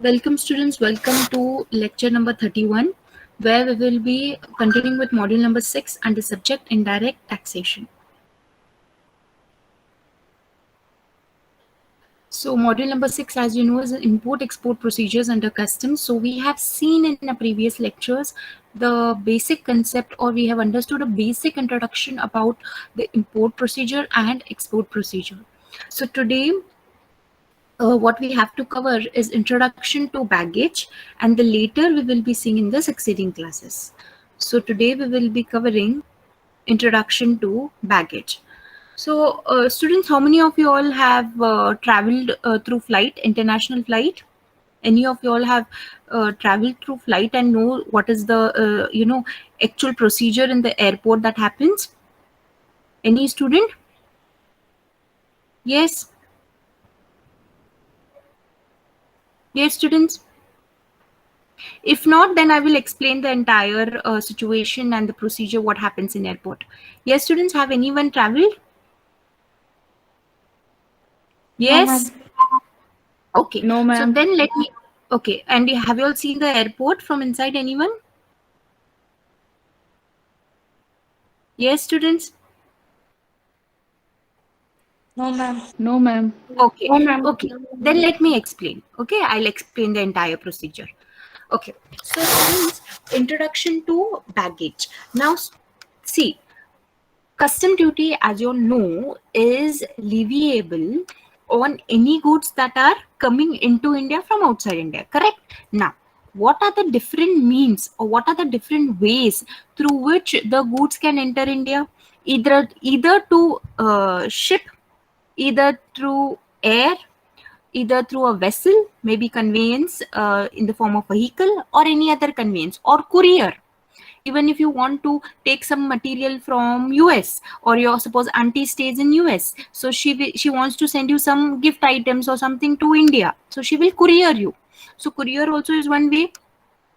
Welcome students, welcome to lecture number 31 where we will be continuing with module number 6 under subject Indirect Taxation. So module number 6, as you know, is import-export procedures under customs. So we have seen in the previous lectures the basic concept, or we have understood a basic introduction about the import procedure and export procedure. So today what we have to cover is introduction to baggage, and the later we will be seeing in the succeeding classes. So today we will be covering introduction to baggage. So students, how many of you all have traveled through flight, international flight? Any of you all have traveled through flight and know what is the actual procedure in the airport that happens? Any student? Yes. Yes, students. If not, then I will explain the entire situation and the procedure, what happens in airport. Yes, students, have anyone traveled? Yes? Okay. No, So ma'am. then let me, okay. And have you all seen the airport from inside, anyone? Yes, students? No, ma'am. No, ma'am. Okay. Okay. Then let me explain. Okay. I'll explain the entire procedure. Okay. So students, introduction to baggage. Now, see, custom duty, as you all know, is leviable on any goods that are coming into India from outside India, correct? Now, what are the different means, or what are the different ways through which the goods can enter India? Either to ship, either through air, either through a vessel, maybe conveyance in the form of vehicle, or any other conveyance, or courier. Even if you want to take some material from US, or your suppose auntie stays in US, so she wants to send you some gift items or something to India, so she will courier you. So courier also is one way.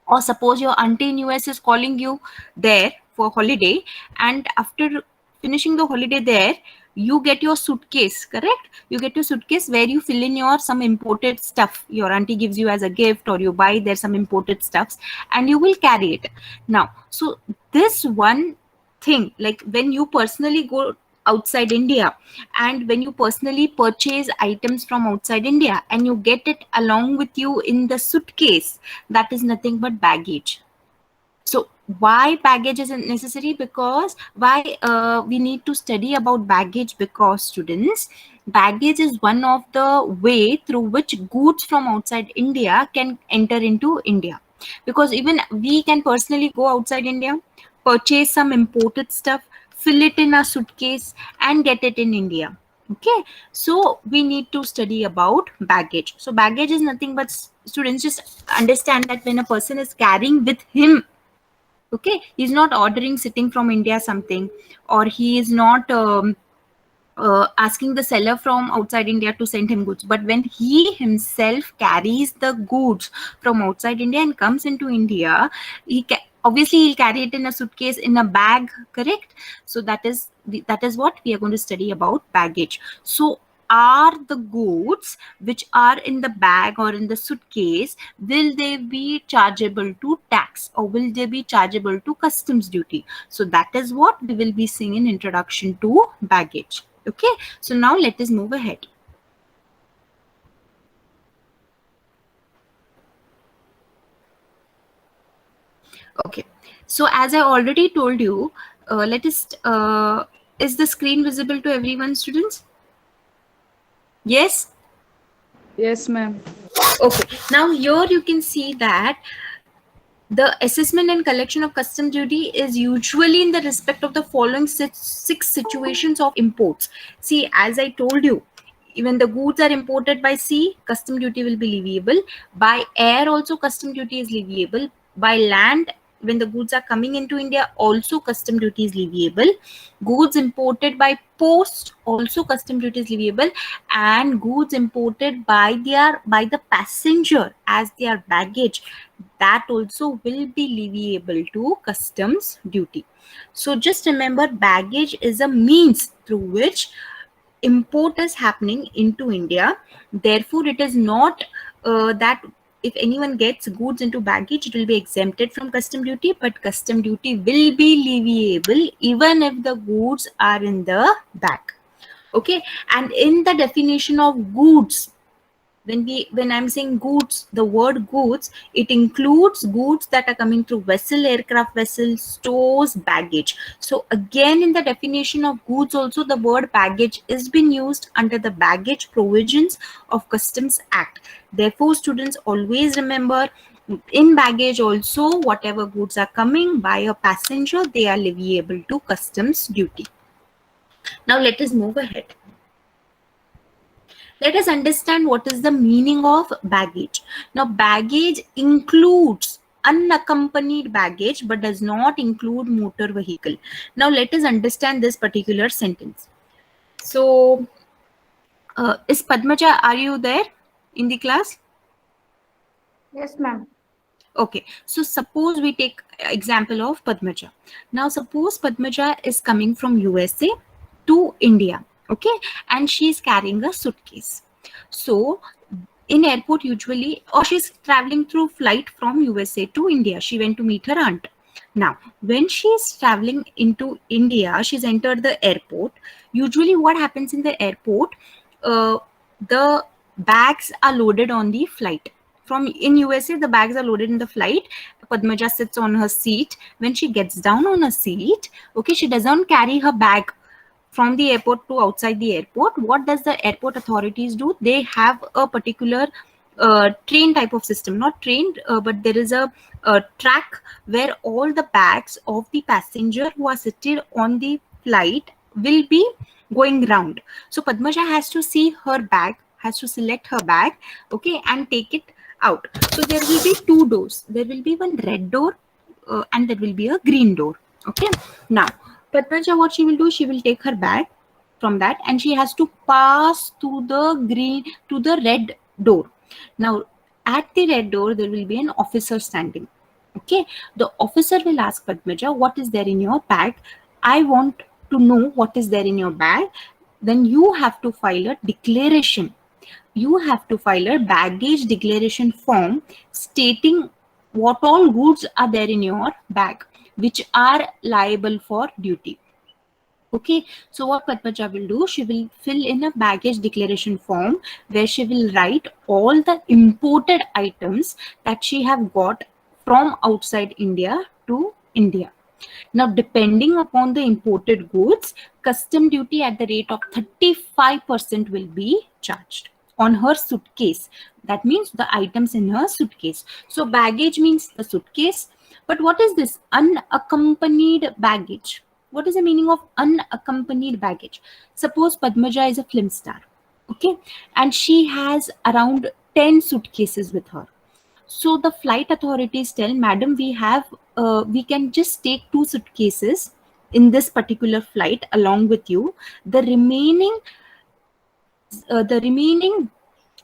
Or suppose your auntie in US is calling you there for holiday, and after finishing the holiday there, you get your suitcase, correct? You get your suitcase where you fill in your some imported stuff your auntie gives you as a gift, or you buy there some imported stuffs, and you will carry it. Now, so this one thing, like when you personally go outside India, and when you personally purchase items from outside India and you get it along with you in the suitcase, that is nothing but baggage. So why baggage is necessary? Because why we need to study about baggage? Because students, baggage is one of the way through which goods from outside India can enter into India. Because even we can personally go outside India, purchase some imported stuff, fill it in a suitcase, and get it in India. Okay, so we need to study about baggage. So baggage is nothing but, students, just understand that when a person is carrying with him, okay, he's not ordering sitting from India something, or he is not asking the seller from outside India to send him goods, but when he himself carries the goods from outside India and comes into India, obviously he'll carry it in a suitcase, in a bag, correct? So that is what we are going to study about baggage. So are the goods which are in the bag or in the suitcase, will they be chargeable to tax, or will they be chargeable to customs duty? So that is what we will be seeing in introduction to baggage. Okay, so now let us move ahead. Okay, so as I already told you, is the screen visible to everyone, students? Yes? Yes, ma'am. Okay, now here you can see that the assessment and collection of customs duty is usually in the respect of the following six situations of imports. See, as I told you, even the goods are imported by sea, custom duty will be leviable. By air also custom duty is leviable. By land, when the goods are coming into India, also custom duty is leviable. Goods imported by post, also custom duty is leviable. And goods imported by the passenger as their baggage, that also will be leviable to customs duty. So just remember, baggage is a means through which import is happening into India. Therefore, it is not that if anyone gets goods into baggage, it will be exempted from custom duty, but custom duty will be leviable even if the goods are in the bag. Okay, and in the definition of goods, when I'm saying goods, the word goods, it includes goods that are coming through vessel, aircraft vessel, stores, baggage. So again, in the definition of goods also, the word baggage is being used under the baggage provisions of Customs Act. Therefore, students always remember, in baggage also, whatever goods are coming by a passenger, they are leviable to customs duty. Now let us move ahead. Let us understand what is the meaning of baggage. Now, baggage includes unaccompanied baggage but does not include motor vehicle. Now, let us understand this particular sentence. So, is Padmaja, are you there in the class? Yes, ma'am. Okay, so suppose we take example of Padmaja. Now, suppose Padmaja is coming from USA to India, okay, and she is carrying a suitcase. So, in airport usually, or she's traveling through flight from USA to India. She went to meet her aunt. Now, when she is traveling into India, she's entered the airport. Usually, what happens in the airport? The bags are loaded on the flight. From in USA, the bags are loaded in the flight. Padmaja sits on her seat. When she gets down on her seat, okay, she doesn't carry her bag from the airport to outside the airport. What does the airport authorities do? They have a particular train type of system, not trained, but there is a track where all the bags of the passenger who are seated on the flight will be going round. So Padmaja has to see her bag, has to select her bag, okay, and take it out. So there will be two doors. There will be one red door and there will be a green door. Okay. Now, Padmaja, what she will do? She will take her bag from that and she has to pass to the red door. Now, at the red door, there will be an officer standing. Okay. The officer will ask Padmaja, what is there in your bag? I want to know what is there in your bag. Then you have to file a declaration. You have to file a baggage declaration form stating what all goods are there in your bag which are liable for duty. Okay, so what Padmaja will do, she will fill in a baggage declaration form where she will write all the imported items that she have got from outside India to India. Now, depending upon the imported goods, custom duty at the rate of 35% will be charged on her suitcase. That means the items in her suitcase. So, baggage means the suitcase. But what is this unaccompanied baggage? What is the meaning of unaccompanied baggage? Suppose Padmaja is a film star, okay, and she has around 10 suitcases with her. So the flight authorities tell, madam, we can just take 2 suitcases in this particular flight along with you. The remaining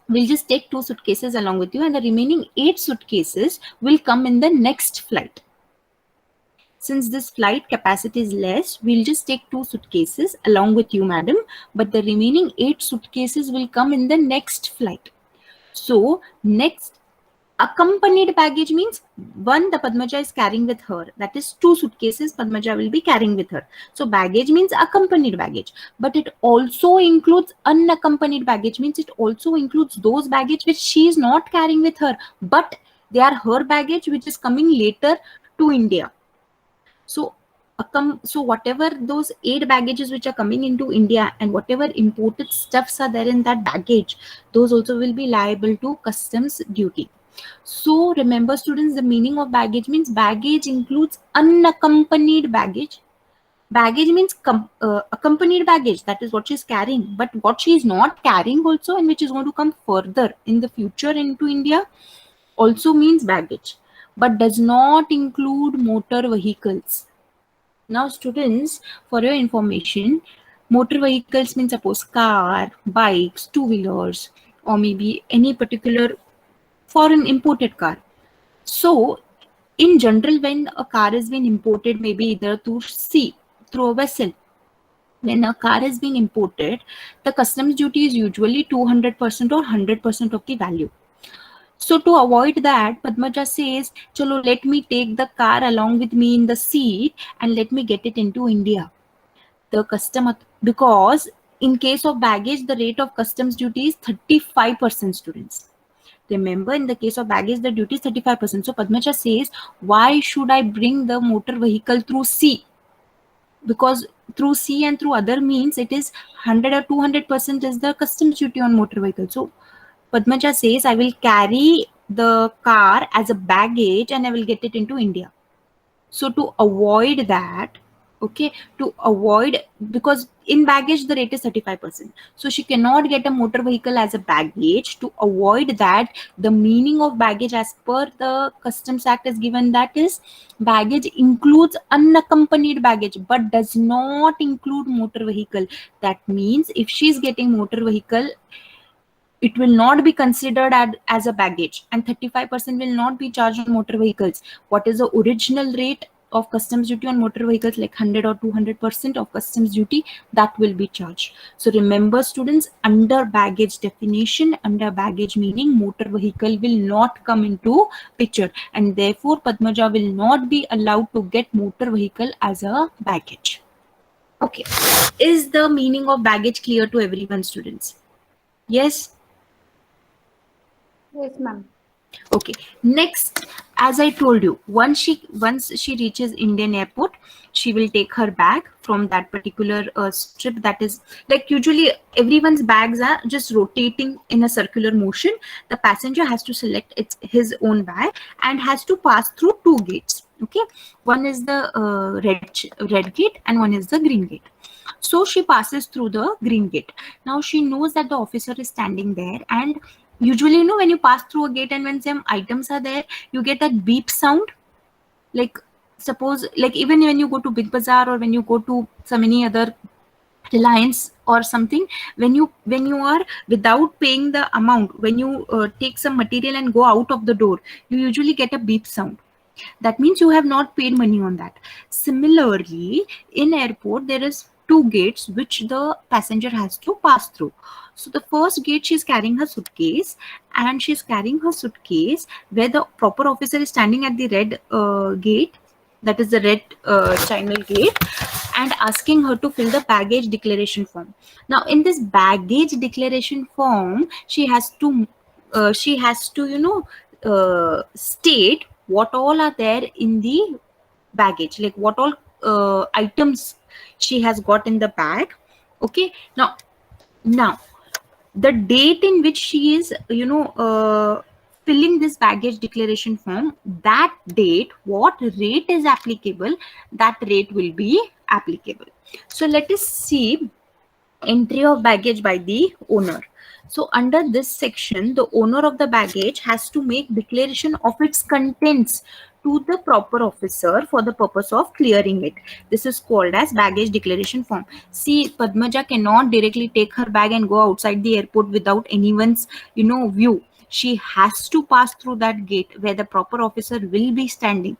we'll just take 2 suitcases along with you, and the remaining 8 suitcases will come in the next flight. Since this flight capacity is less, we'll just take 2 suitcases along with you, madam, but the remaining 8 suitcases will come in the next flight. So next, accompanied baggage means one the Padmaja is carrying with her. That is 2 suitcases Padmaja will be carrying with her. So baggage means accompanied baggage. But it also includes unaccompanied baggage, means it also includes those baggage which she is not carrying with her, but they are her baggage which is coming later to India. So whatever those 8 baggages which are coming into India and whatever imported stuffs are there in that baggage, those also will be liable to customs duty. So remember, students, the meaning of baggage means baggage includes unaccompanied baggage. Baggage means accompanied baggage, that is what she's carrying, but what she is not carrying also and which is going to come further in the future into India also means baggage, but does not include motor vehicles. Now, students, for your information, motor vehicles means suppose car, bikes, two-wheelers, or maybe any particular foreign imported car. So, in general, when a car is being imported, maybe either through sea, through a vessel, when a car is being imported, the customs duty is usually 200% or 100% of the value. So to avoid that, Padmaja says, chalo, let me take the car along with me in the seat and let me get it into India. The because in case of baggage, the rate of customs duty is 35%, students. Remember, in the case of baggage, the duty is 35%. So Padmaja says, why should I bring the motor vehicle through sea? Because through sea and through other means, it is 100 or 200% is the customs duty on motor vehicle. So Padmaja says, I will carry the car as a baggage and I will get it into India. So to avoid that, okay, to avoid, because in baggage the rate is 35%. So she cannot get a motor vehicle as a baggage. To avoid that, the meaning of baggage as per the Customs Act is given, that is, baggage includes unaccompanied baggage but does not include motor vehicle. That means if she is getting motor vehicle, it will not be considered as a baggage, and 35% will not be charged on motor vehicles. What is the original rate of customs duty on motor vehicles, like 100 or 200% of customs duty, that will be charged. So remember, students, under baggage definition, under baggage meaning, motor vehicle will not come into picture, and therefore Padmaja will not be allowed to get motor vehicle as a baggage. Okay, is the meaning of baggage clear to everyone, students? Yes. Yes, ma'am. Okay, next, as I told you, once she reaches Indian airport, she will take her bag from that particular strip. That is, like, usually everyone's bags are just rotating in a circular motion. The passenger has to select his own bag and has to pass through two gates. Okay, one is the red gate and one is the green gate. So she passes through the green gate. Now she knows that the officer is standing there, and usually, when you pass through a gate and when some items are there, you get that beep sound. Like, suppose, like, even when you go to Big Bazaar or when you go to some any other Reliance or something, when you are without paying the amount, when you take some material and go out of the door, you usually get a beep sound. That means you have not paid money on that. Similarly, in airport, there is two gates which the passenger has to pass through. So the first gate, she's carrying her suitcase, and she's carrying her suitcase where the proper officer is standing at the red gate, that is the red channel gate, and asking her to fill the baggage declaration form. Now in this baggage declaration form, she has to state what all are there in the baggage, like what all items she has got in the bag. Okay, now the date in which she is filling this baggage declaration form, that date, what rate is applicable, that rate will be applicable. So let us see entry of baggage by the owner. So under this section, the owner of the baggage has to make declaration of its contents to the proper officer for the purpose of clearing it. This is called as baggage declaration form. See, Padmaja cannot directly take her bag and go outside the airport without anyone's view. She has to pass through that gate where the proper officer will be standing.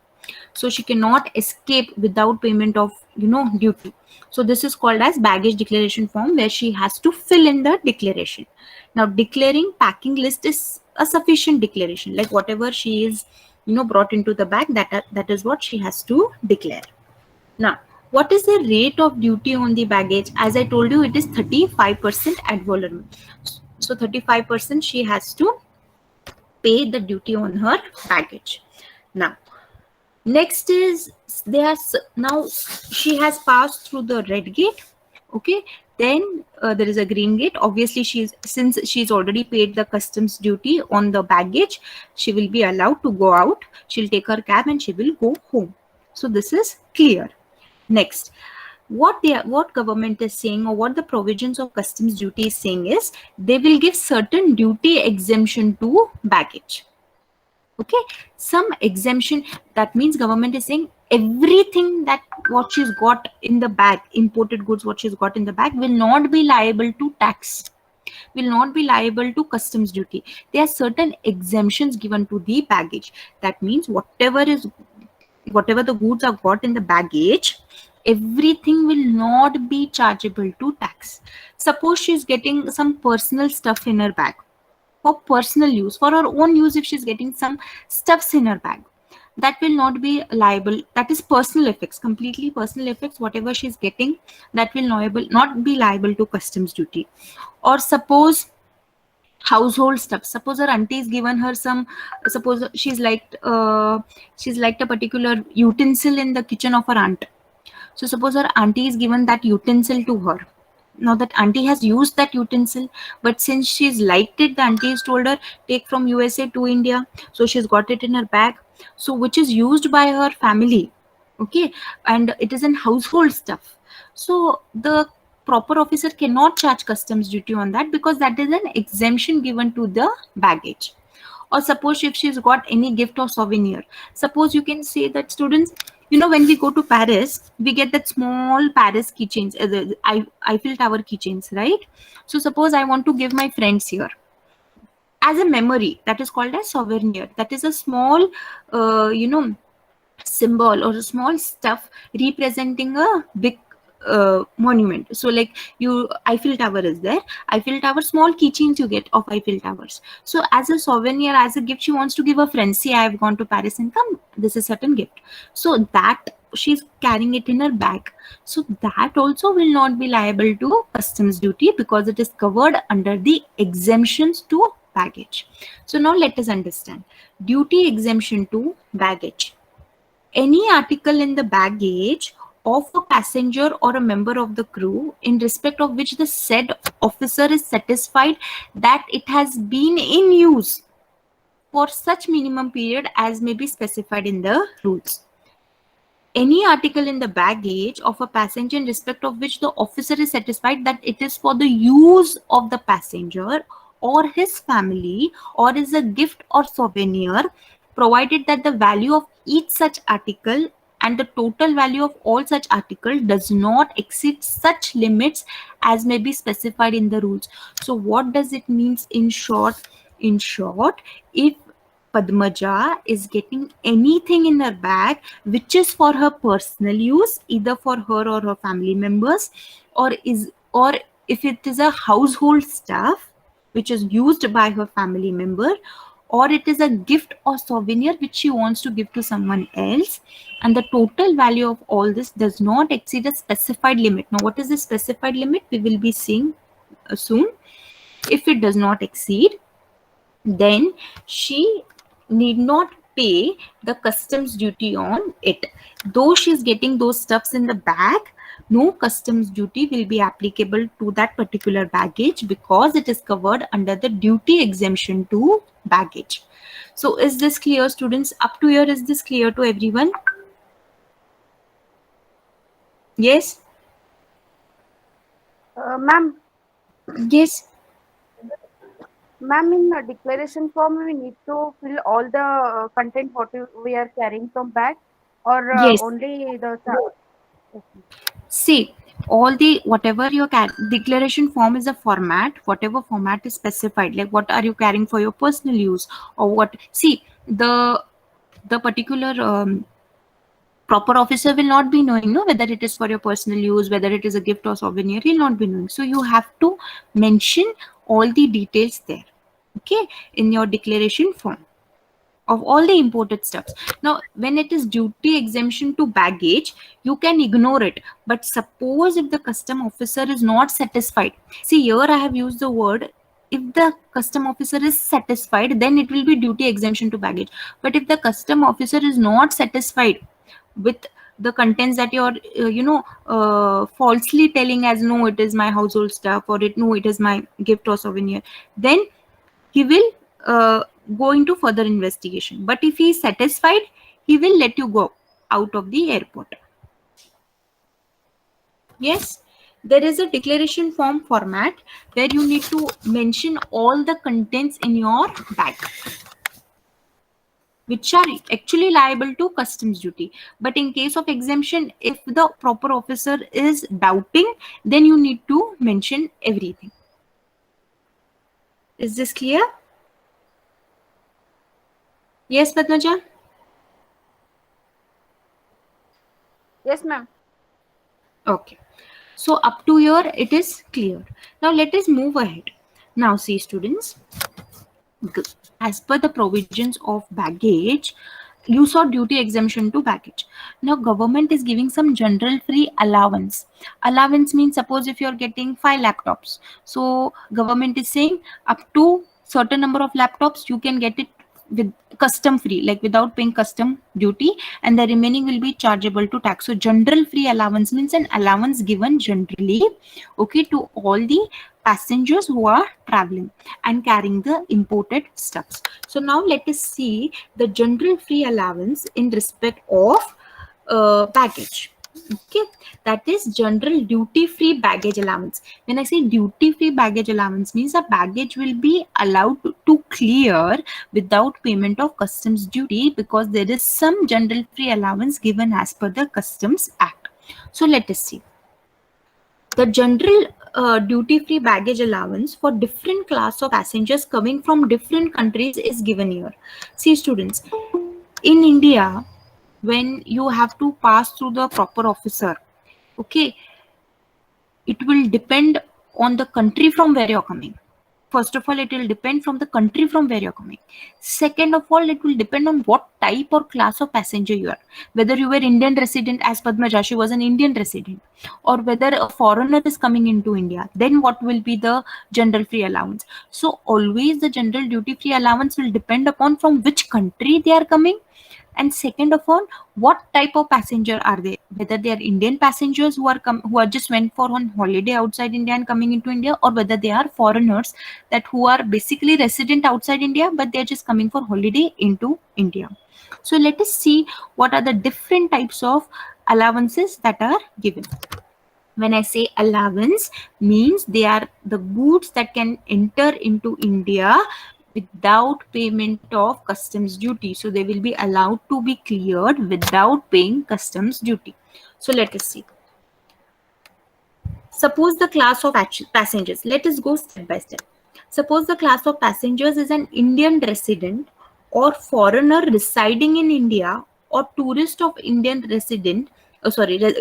So she cannot escape without payment of duty. So this is called as baggage declaration form, where she has to fill in the declaration. Now declaring packing list is a sufficient declaration, like whatever she is brought into the bag, that is what she has to declare. Now, what is the rate of duty on the baggage? As I told you, it is 35% ad valorem. So 35% she has to pay the duty on her baggage. Now next is, now she has passed through the red gate. Okay, then there is a green gate. Obviously, since she's already paid the customs duty on the baggage, she will be allowed to go out. She'll take her cab and she will go home. So this is clear. Next, what government is saying, or what the provisions of customs duty is saying, is they will give certain duty exemption to baggage. Okay, some exemption. That means government is saying everything that what she's got in the bag, imported goods, what she's got in the bag, will not be liable to tax, will not be liable to customs duty. There are certain exemptions given to the baggage. That means whatever the goods are got in the baggage, everything will not be chargeable to tax. Suppose she's getting some personal stuff in her bag. for personal use, for her own use. If she's getting some stuffs in her bag, that will not be liable. That is personal effects, completely personal effects. Whatever she's getting, that will not be liable to customs duty. Or suppose household stuff. Suppose her auntie is given her some, suppose she's liked a particular utensil in the kitchen of her aunt. So suppose her auntie is given that utensil to her. Now that auntie has used that utensil, but since she's liked it, the auntie has told her take from USA to India. So she's got it in her bag. So which is used by her family. Okay. And it is in household stuff. So the proper officer cannot charge customs duty on that, because that is an exemption given to the baggage. Or suppose if she's got any gift or souvenir, suppose you can say that, students, when we go to Paris, we get that small Paris keychains, the Eiffel Tower keychains, right? So suppose I want to give my friends here as a memory, that is called as souvenir. That is a small symbol or a small stuff representing a big monument. So like Eiffel Tower is there, Eiffel Tower, small keychains you get of Eiffel Towers. So as a souvenir, as a gift, she wants to give a friend, see, I have gone to Paris and come, this is certain gift. So that she's carrying it in her bag. So that also will not be liable to customs duty, because it is covered under the exemptions to baggage. So now let us understand duty exemption to baggage. Any article in the baggage of a passenger or a member of the crew in respect of which the said officer is satisfied that it has been in use for such minimum period as may be specified in the rules. Any article in the baggage of a passenger in respect of which the officer is satisfied that it is for the use of the passenger or his family, or is a gift or souvenir, provided that the value of each such article and the total value of all such article does not exceed such limits as may be specified in the rules. So what does it means in short? In short, if Padmaja is getting anything in her bag which is for her personal use, either for her or her family members, or if it is a household stuff which is used by her family member, or it is a gift or souvenir which she wants to give to someone else, and the total value of all this does not exceed a specified limit. Now what is the specified limit? We will be seeing soon. If it does not exceed, then she need not pay the customs duty on it. Though she's getting those stuffs in the bag, no customs duty will be applicable to that particular baggage, because it is covered under the duty exemption to baggage. So is this clear, students? Up to here, is this clear to everyone? Yes? Ma'am, Yes. in the declaration form, we need to fill all the content what we are carrying from bag, or Yes. only the. See, all the whatever your declaration form is a format, whatever format is specified, like what are you carrying for your personal use, or what. See, the particular proper officer will not be knowing, no, whether it is for your personal use, whether it is a gift or souvenir, he'll not be knowing. So you have to mention all the details there, okay, in your declaration form of all the imported stuffs. Now when it is duty exemption to baggage, you can ignore it. But suppose if the custom officer is not satisfied, see here I have used the word, if the custom officer is satisfied, then it will be duty exemption to baggage. But if the custom officer is not satisfied with the contents that you're falsely telling as, no, it is my household stuff, or no, it is my gift or souvenir, then he will go into further investigation. But if he is satisfied, he will let you go out of the airport. Yes, there is a declaration form format where you need to mention all the contents in your bag which are actually liable to customs duty. But in case of exemption, if the proper officer is doubting, then you need to mention everything. Is this clear? Yes, Padmaja? Yes, ma'am. Okay. So up to here, it is clear. Now let us move ahead. Now see, students, as per the provisions of baggage, you saw duty exemption to baggage. Now government is giving some general free allowance. Allowance means, suppose if you're getting 5 laptops, so government is saying up to certain number of laptops you can get it with custom free, like without paying custom duty, and the remaining will be chargeable to tax. So general free allowance means an allowance given generally, okay, to all the passengers who are traveling and carrying the imported stuffs. So now let us see the general free allowance in respect of baggage. Okay, that is general duty free baggage allowance. When I say duty free baggage allowance, means a baggage will be allowed to clear without payment of customs duty, because there is some general free allowance given as per the Customs Act. So let us see. The general duty-free baggage allowance for different class of passengers coming from different countries is given here. See students, in India, when you have to pass through the proper officer, okay, it will depend on the country from where you're coming. First of all, it will depend from the country from where you're coming. Second of all, it will depend on what type or class of passenger you are. Whether you were Indian resident, as Padmaja, she was an Indian resident, or whether a foreigner is coming into India, then what will be the general free allowance. So always the general duty free allowance will depend upon from which country they are coming, and second of all, what type of passenger are they, whether they are Indian passengers who are just went for on holiday outside India and coming into India, or whether they are foreigners that who are basically resident outside India but they're just coming for holiday into India. So let us see what are the different types of allowances that are given. When I say allowance, means they are the goods that can enter into India without payment of customs duty. So they will be allowed to be cleared without paying customs duty. So let us see. Suppose the class of passengers. Let us go step by step. Suppose the class of passengers is an Indian resident or foreigner residing in India, or tourist of Indian resident,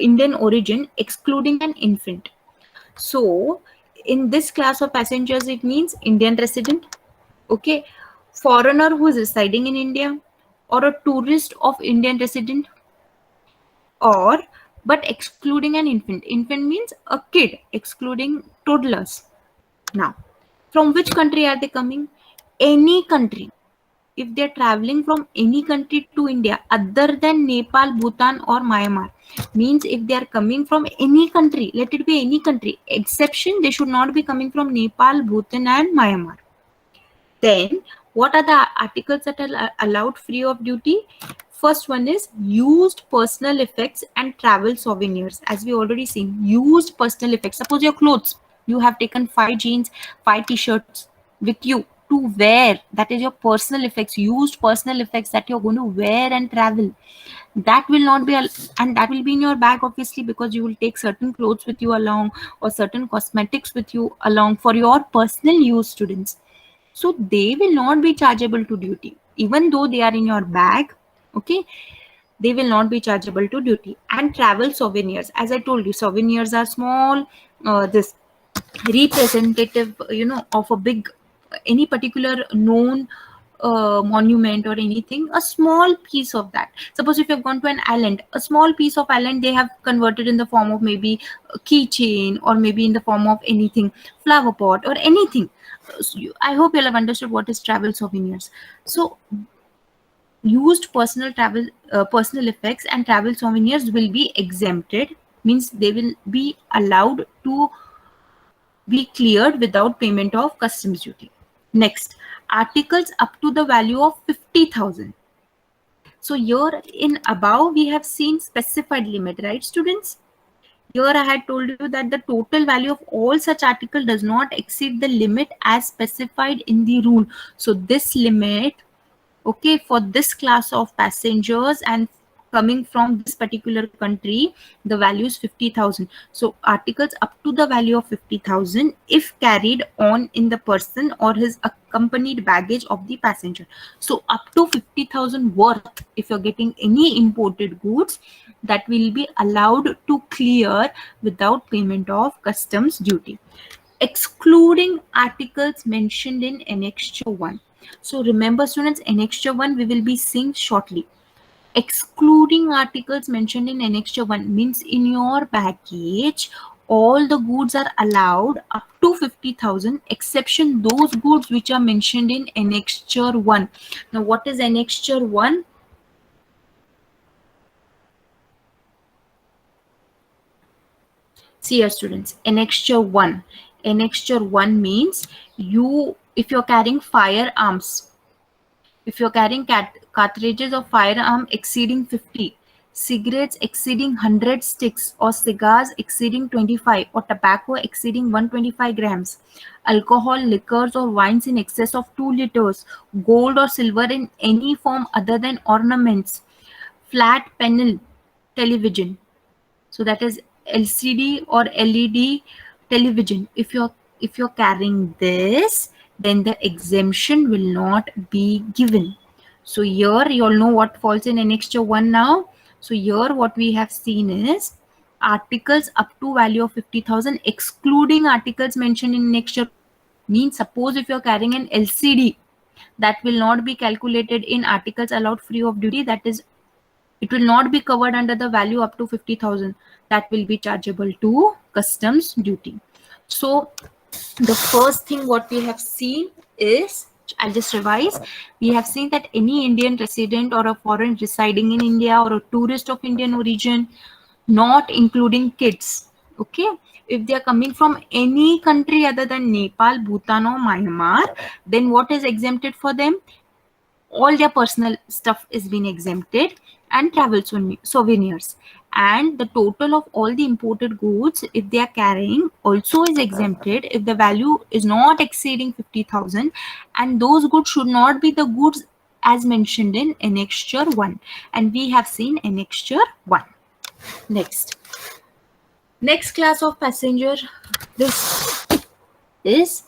Indian origin, excluding an infant. So in this class of passengers, it means Indian resident, okay, foreigner who is residing in India, or a tourist of Indian resident, or but excluding an infant. Infant means a kid, excluding toddlers. Now, from which country are they coming? Any country. If they're traveling from any country to India other than Nepal, Bhutan, or Myanmar, means if they are coming from any country, let it be any country, exception they should not be coming from Nepal, Bhutan, and Myanmar. Then, what are the articles that are allowed free of duty? First one is used personal effects and travel souvenirs. As we already seen, used personal effects. Suppose your clothes, you have taken 5 jeans, 5 t-shirts with you to wear. That is your personal effects, used personal effects that you're going to wear and travel. That will not be, and that will be in your bag, obviously, because you will take certain clothes with you along, or certain cosmetics with you along for your personal use, students. So they will not be chargeable to duty, even though they are in your bag. Okay, they will not be chargeable to duty. And travel souvenirs, as I told you, souvenirs are small, this representative, of a big, any particular known monument or anything, a small piece of that. Suppose if you've gone to an island, a small piece of island they have converted in the form of maybe a keychain, or maybe in the form of anything, flower pot or anything. I hope you'll have understood what is travel souvenirs. So used personal effects and travel souvenirs will be exempted, means they will be allowed to be cleared without payment of customs duty. Next, articles up to the value of 50,000. So here in above we have seen specified limit, right students? Here I had told you that the total value of all such article does not exceed the limit as specified in the rule. So this limit, okay, for this class of passengers and coming from this particular country, the value is 50,000. So articles up to the value of 50,000 if carried on in the person or his accompanied baggage of the passenger. So up to 50,000 worth, if you're getting any imported goods, that will be allowed to clear without payment of customs duty, excluding articles mentioned in Annexure 1. So remember students, annexure 1 we will be seeing shortly. Excluding articles mentioned in annexure 1 means in your package all the goods are allowed up to 50,000 exception those goods which are mentioned in annexure 1. Now what is annexure 1? See here students, annexure 1. Annexure 1 means if you're carrying firearms, if you're carrying cartridges of firearm exceeding 50, cigarettes exceeding 100 sticks, or cigars exceeding 25, or tobacco exceeding 125 grams, alcohol, liquors, or wines in excess of 2 liters, gold or silver in any form other than ornaments, flat panel television, so that is LCD or LED television. If you're carrying this, then the exemption will not be given. So here you all know what falls in annexure 1 now. So here what we have seen is articles up to value of 50,000 excluding articles mentioned in annexure 1. Means suppose if you're carrying an LCD, that will not be calculated in articles allowed free of duty, that is it will not be covered under the value up to 50,000. That will be chargeable to customs duty. So the first thing what we have seen is, I'll just revise. We have seen that any Indian resident or a foreign residing in India or a tourist of Indian origin, not including kids, okay, if they are coming from any country other than Nepal, Bhutan or Myanmar, then what is exempted for them? All their personal stuff is being exempted and travel souvenirs, and the total of all the imported goods if they are carrying also is exempted if the value is not exceeding 50,000, and those goods should not be the goods as mentioned in annexure 1, and we have seen annexure 1. Next class of passenger, this is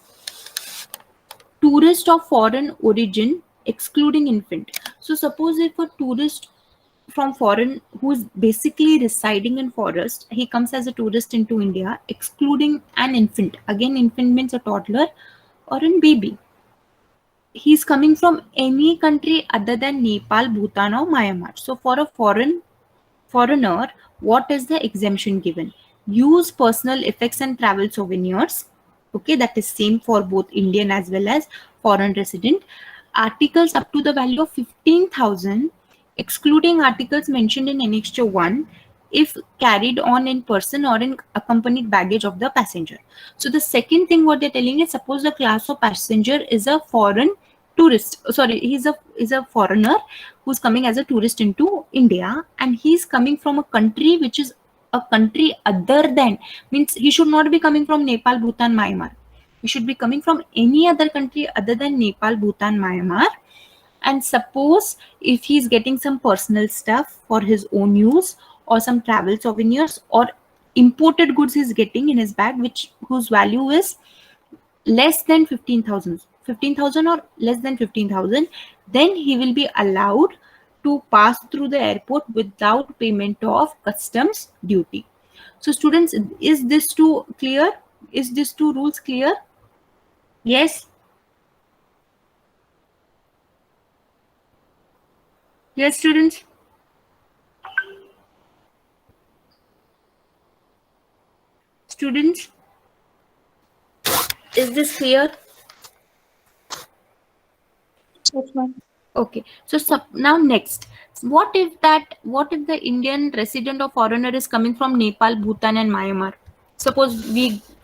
tourist of foreign origin excluding infant. So suppose if a tourist from foreign who is basically residing in forest, he comes as a tourist into India excluding an infant. Again, infant means a toddler or a baby. He's coming from any country other than Nepal, Bhutan or Myanmar. So for a foreigner, what is the exemption given? Use personal effects and travel souvenirs. Okay, that is same for both Indian as well as foreign resident. Articles up to the value of 15,000, excluding articles mentioned in annexure 1, if carried on in person or in accompanied baggage of the passenger. So the second thing what they're telling is, suppose the class of passenger is a foreign tourist, sorry, he's a foreigner who's coming as a tourist into India, and he's coming from a country which is a country other than, means he should not be coming from Nepal, Bhutan, Myanmar. He should be coming from any other country other than Nepal, Bhutan, Myanmar. And suppose if he's getting some personal stuff for his own use or some travel souvenirs or imported goods he's getting in his bag whose value is less than 15,000 or less than 15,000, then he will be allowed to pass through the airport without payment of customs duty. So students, is this two clear? Is these two rules clear? Yes? Yes, students? Students, is this clear? Yes, ma'am. Okay, so now next, what if the Indian resident or foreigner is coming from Nepal, Bhutan and Myanmar? Suppose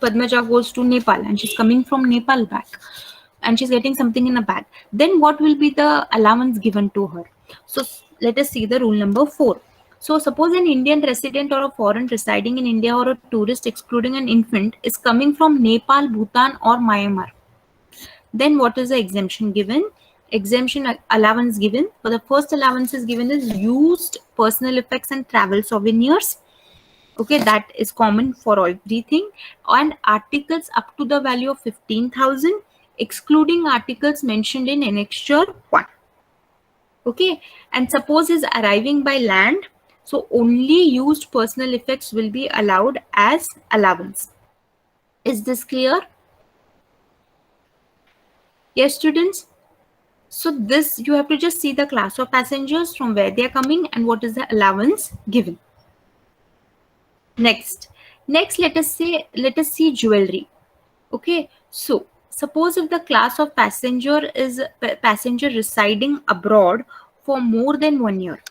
Padmaja goes to Nepal and she's coming from Nepal back and she's getting something in a bag. Then what will be the allowance given to her? So let us see the rule number 4. So suppose an Indian resident or a foreign residing in India or a tourist excluding an infant is coming from Nepal, Bhutan or Myanmar. Then what is the exemption given? Exemption allowance given. For the first allowance is given is used personal effects and travel souvenirs. Okay, that is common for everything. And articles up to the value of 15,000, excluding articles mentioned in annexure 1. Okay, and suppose is arriving by land, so only used personal effects will be allowed as allowance. Is this clear? Yes, students? So this, you have to just see the class of passengers, from where they are coming, and what is the allowance given. Next, let us see jewelry. Okay, so suppose if the class of passenger is passenger residing abroad for more than 1 year.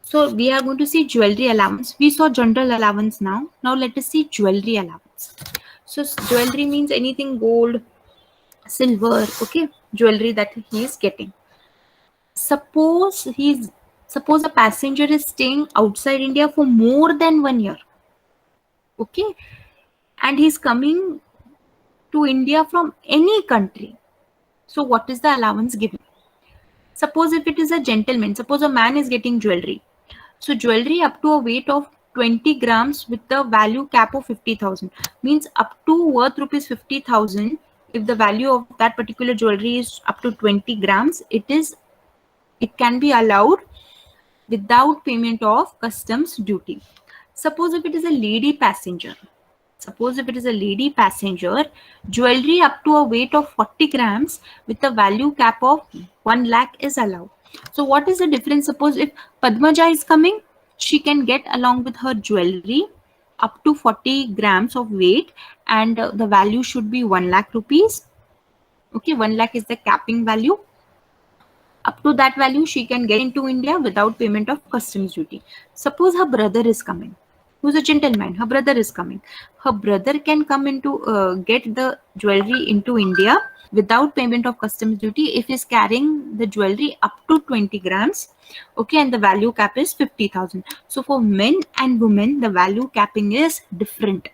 So we are going to see jewelry allowance. We saw general allowance now. Now let us see jewelry allowance. So jewelry means anything gold, silver, okay, jewelry that he is getting. Suppose a passenger is staying outside India for more than 1 year, okay, and he's coming to India from any country. So what is the allowance given? Suppose if it is a gentleman, suppose a man is getting jewelry. So jewelry up to a weight of 20 grams with the value cap of 50,000, means up to worth rupees 50,000. If the value of that particular jewelry is up to 20 grams, it can be allowed without payment of customs duty. Suppose if it is a lady passenger, jewelry up to a weight of 40 grams with a value cap of 1 lakh is allowed. So what is the difference? Suppose if Padmaja is coming, she can get along with her jewelry up to 40 grams of weight, and the value should be 1 lakh rupees. Okay, 1 lakh is the capping value. Up to that value, she can get into India without payment of customs duty. Suppose her brother is coming, who's a gentleman. Her brother is coming. Her brother can come into get the jewelry into India without payment of customs duty if he's carrying the jewelry up to 20 grams. Okay, and the value cap is 50,000. So for men and women, the value capping is different.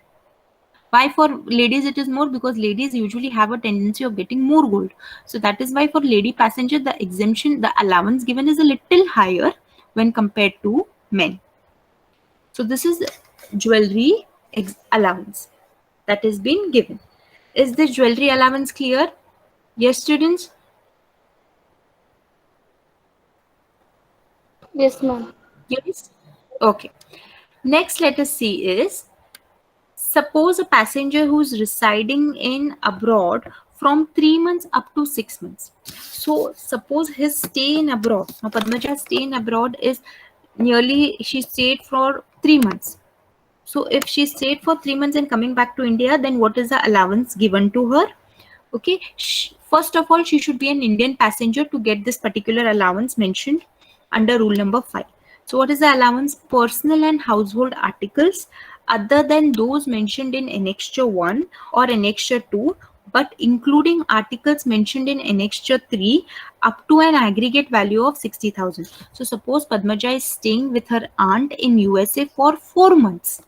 Why for ladies it is more? Because ladies usually have a tendency of getting more gold. So that is why for lady passenger, the exemption, the allowance given is a little higher when compared to men. So this is jewelry allowance that is being given. Is this jewelry allowance clear? Yes, students? Yes, ma'am. Yes. Okay. Next, let us see is, suppose a passenger who's residing in abroad from 3 months up to 6 months. So suppose his stay in abroad, now Padmaja's stay in abroad is nearly, she stayed for 3 months. So if she stayed for 3 months and coming back to India, then what is the allowance given to her? Okay, first of all, she should be an Indian passenger to get this particular allowance mentioned under rule number 5. So what is the allowance? Personal and household articles other than those mentioned in annexure 1 or annexure 2, but including articles mentioned in annexure 3 up to an aggregate value of 60,000. So suppose Padmaja is staying with her aunt in USA for 4 months.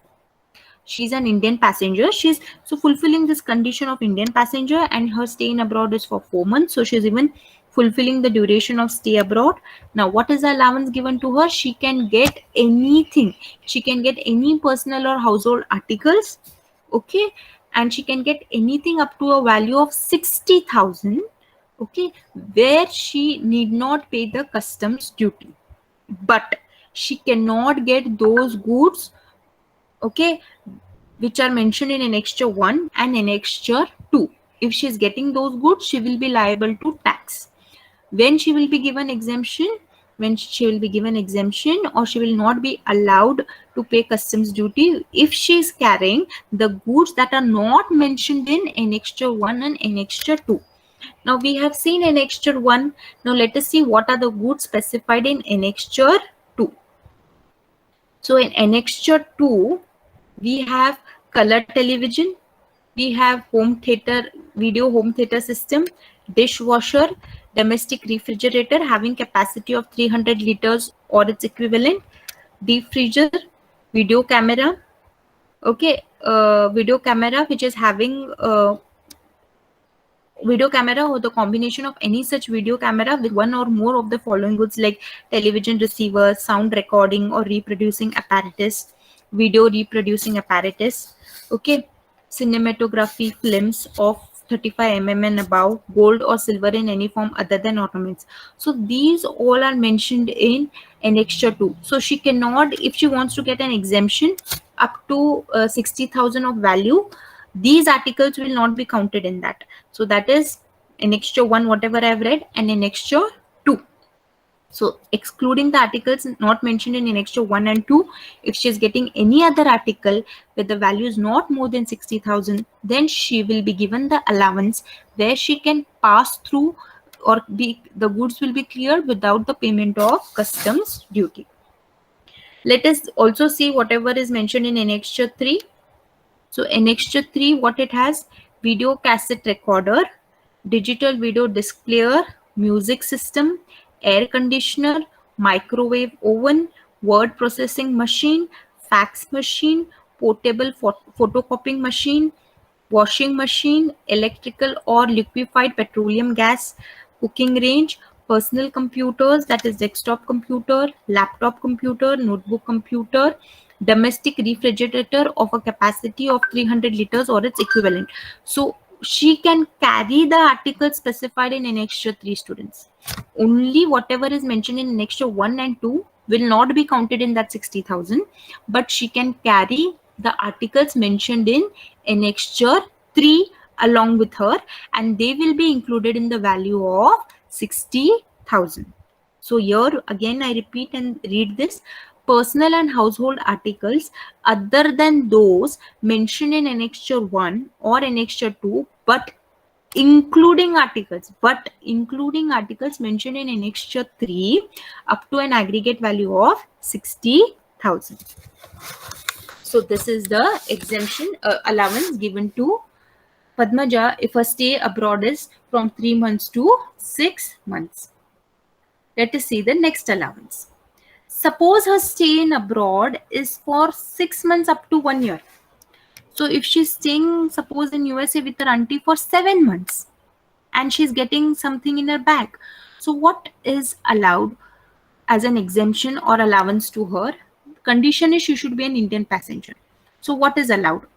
She's an Indian passenger. She's so fulfilling this condition of Indian passenger, and her stay in abroad is for 4 months. So she's even fulfilling the duration of stay abroad. Now, what is the allowance given to her? She can get anything. She can get any personal or household articles. Okay. And she can get anything up to a value of 60,000. Okay. Where she need not pay the customs duty. But she cannot get those goods, okay, which are mentioned in annexure 1 and annexure 2. If she is getting those goods, she will be liable to tax. When she will be given exemption? When she will be given exemption, or she will not be allowed to pay customs duty if she is carrying the goods that are not mentioned in annexure 1 and annexure 2. Now we have seen annexure 1. Now let us see what are the goods specified in annexure 2. So in annexure 2, we have color television, we have home theater, video home theater system, dishwasher, domestic refrigerator having capacity of 300 liters or its equivalent, deep freezer, video camera, okay, video camera which is having video camera or the combination of any such video camera with one or more of the following goods like television receiver, sound recording or reproducing apparatus, video reproducing apparatus, okay, cinematography films of 35 mm and above, gold or silver in any form other than ornaments. So these all are mentioned in annexure 2. So she cannot, if she wants to get an exemption up to 60,000 of value, these articles will not be counted in that. So that is annexure 1 whatever I have read, and annexure 2. So excluding the articles not mentioned in annexure 1 and 2, if she is getting any other article where the value is not more than 60,000, then she will be given the allowance where she can pass through, or the goods will be cleared without the payment of customs duty. Let us also see whatever is mentioned in annexure 3. So annexure 3, what it has: video cassette recorder, digital video disc player, music system, air conditioner, microwave oven, word processing machine, fax machine, portable photocopying machine, washing machine, electrical or liquefied petroleum gas, cooking range, personal computers, that is desktop computer, laptop computer, notebook computer, domestic refrigerator of a capacity of 300 liters or its equivalent. So she can carry the articles specified in annexure 3, students. Only whatever is mentioned in annexure 1 and 2 will not be counted in that 60,000, but she can carry the articles mentioned in annexure 3 along with her, and they will be included in the value of 60,000. So here again I repeat and read this: personal and household articles other than those mentioned in annexure 1 or annexure 2, but including articles mentioned in annexure 3 up to an aggregate value of 60,000. So this is the exemption allowance given to Padmaja if her stay abroad is from 3 months to 6 months. Let us see the next allowance. Suppose her stay in abroad is for 6 months up to 1 year. So if she's staying, suppose in USA with her auntie for 7 months and she's getting something in her bag. So what is allowed as an exemption or allowance to her? Condition is she should be an Indian passenger. So what is allowed?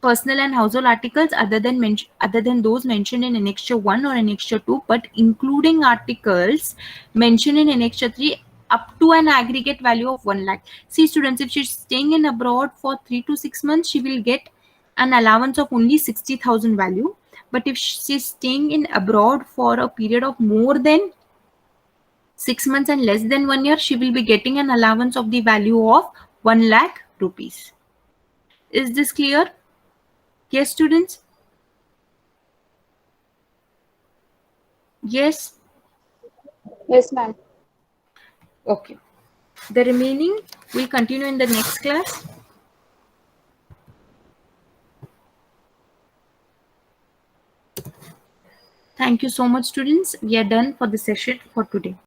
Personal and household articles other than those mentioned in annexure 1 or annexure 2, but including articles mentioned in annexure 3 up to an aggregate value of 1 lakh. See students, if she's staying in abroad for 3 to 6 months, she will get an allowance of only 60,000 value. But if she's staying in abroad for a period of more than 6 months and less than 1 year, she will be getting an allowance of the value of 1 lakh rupees. Is this clear? Yes, students? Yes? Yes, ma'am. Okay. The remaining will continue in the next class. Thank you so much, students. We are done for the session for today.